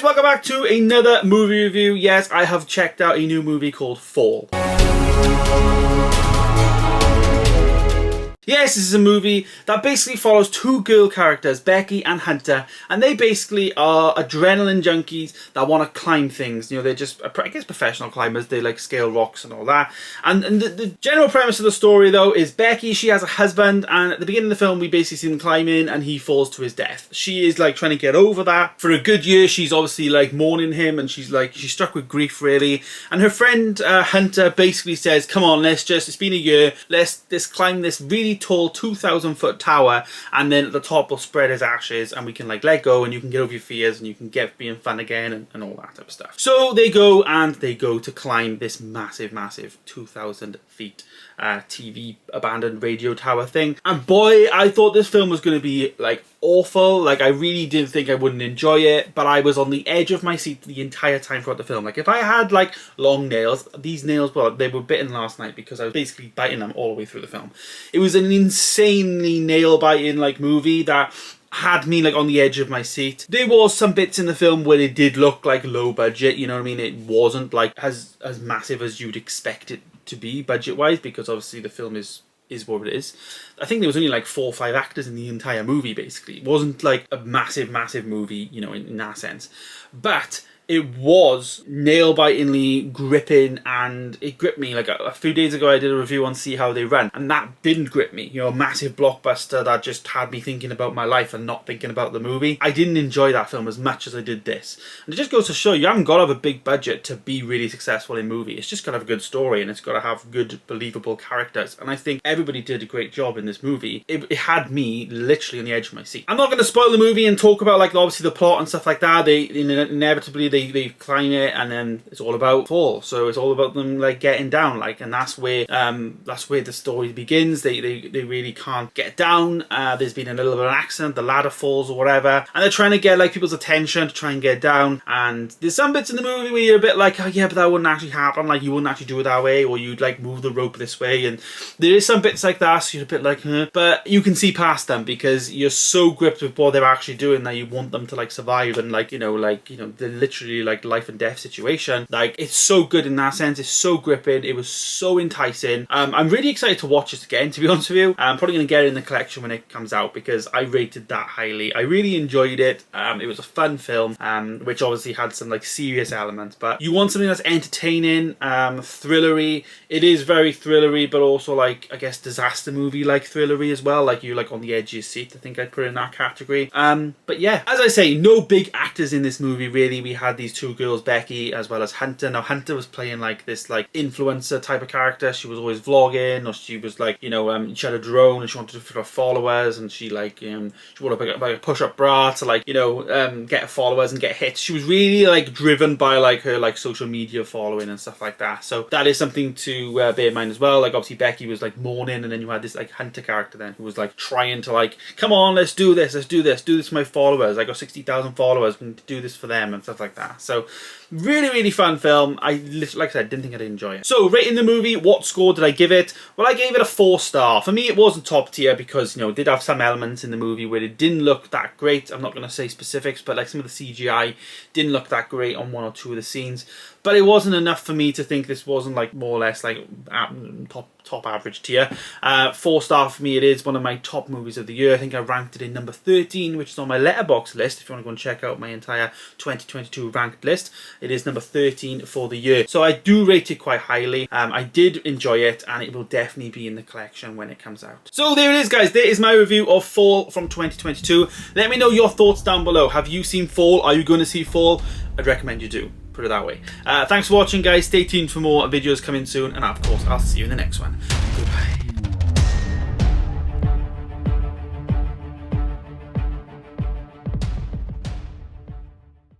welcome back to another movie review. Yes, I have checked out a new movie called Fall. Yes, this is a movie that basically follows two girl characters, Becky and Hunter, and they basically are adrenaline junkies that want to climb things. You know, they're just, I guess, professional climbers. They like scale rocks and all that. And the general premise of the story, though, is Becky, she has a husband, and at the beginning of the film, we basically see him climbing, and he falls to his death. She is like trying to get over that. For a good year, she's obviously like mourning him, and she's struck with grief, really. And her friend Hunter basically says, come on, it's been a year, let's climb this really tall 2,000-foot tower, and then at the top we'll spread his ashes and we can like let go and you can get over your fears and you can get being fun again and all that type of stuff. So they go to climb this massive 2,000 feet TV abandoned radio tower thing, and boy, I thought this film was going to be like awful. Like, I really did think I wouldn't enjoy it, but I was on the edge of my seat the entire time throughout the film. Like, if I had like long nails, these nails, well, they were bitten last night because I was basically biting them all the way through the film. It was an insanely nail biting like movie that had me like on the edge of my seat. There was some bits in the film where it did look like low budget, you know what I mean? It wasn't like as massive as you'd expect it to be budget wise, because obviously the film is what it is. I think there was only like 4 or 5 actors in the entire movie, basically. It wasn't like a massive movie, you know, in that sense. But it was nail-bitingly gripping, and it gripped me. Like a few days ago I did a review on See How They Run, and that didn't grip me. You know, a massive blockbuster that just had me thinking about my life and not thinking about the movie. I didn't enjoy that film as much as I did this. And it just goes to show you haven't got to have a big budget to be really successful in movie. It's just got to have a good story, and it's got to have good, believable characters. And I think everybody did a great job in this movie. It had me literally on the edge of my seat. I'm not going to spoil the movie and talk about like obviously the plot and stuff like that. They climb it, and then it's all about fall. So it's all about them like getting down, like, and that's where the story begins. They really can't get down. There's been a little bit of an accident, the ladder falls or whatever, and they're trying to get like people's attention to try and get down. And there's some bits in the movie where you're a bit like, oh yeah, but that wouldn't actually happen. Like, you wouldn't actually do it that way, or you'd like move the rope this way. And there is some bits like that, so you're a bit like, huh. But you can see past them because you're so gripped with what they're actually doing that you want them to like survive, and like, they're literally like life and death situation. Like, it's so good in that sense. It's so gripping. It was so enticing. I'm really excited to watch this again, to be honest with you. I'm probably going to get it in the collection when it comes out because I rated that highly. I really enjoyed it. It was a fun film, which obviously had some like serious elements, but you want something that's entertaining, thrillery. It is very thrillery, but also like, I guess, disaster movie like thrillery as well. Like, you're like on the edge of your seat. I think I'd put it in that category. But yeah, as I say, no big actors in this movie really. We had these two girls, Becky as well as Hunter. Now Hunter was playing like this like influencer type of character. She was always vlogging, or she was like, she had a drone and she wanted to for her followers, and she like she wanted like a push-up bra to like get followers and get hits. She was really like driven by like her like social media following and stuff like that. So that is something to bear in mind as well. Like, obviously Becky was like mourning, and then you had this like Hunter character then who was like trying to like, come on, let's do this for my followers. I got 60,000 followers, I can do this for them and stuff like that. So really fun film. I, like I said, didn't think I'd enjoy it. So rating the movie, what score did I give it? Well, I gave it a 4-star. For me, it wasn't top tier because, it did have some elements in the movie where it didn't look that great. I'm not going to say specifics, but like some of the CGI didn't look that great on 1 or 2 of the scenes. But it wasn't enough for me to think this wasn't like more or less like top average tier. 4-star for me. It is one of my top movies of the year. I think I ranked it in number 13, which is on my Letterboxd list. If you want to go and check out my entire 2022 ranked list, it is number 13 for the year. So I do rate it quite highly. I did enjoy it, and it will definitely be in the collection when it comes out. So there it is, guys. There is my review of Fall from 2022. Let me know your thoughts down below. Have you seen Fall? Are you going to see Fall? I'd recommend you do. Put it that way. Thanks for watching, guys. Stay tuned for more videos coming soon, and of course I'll see you in the next one. Goodbye.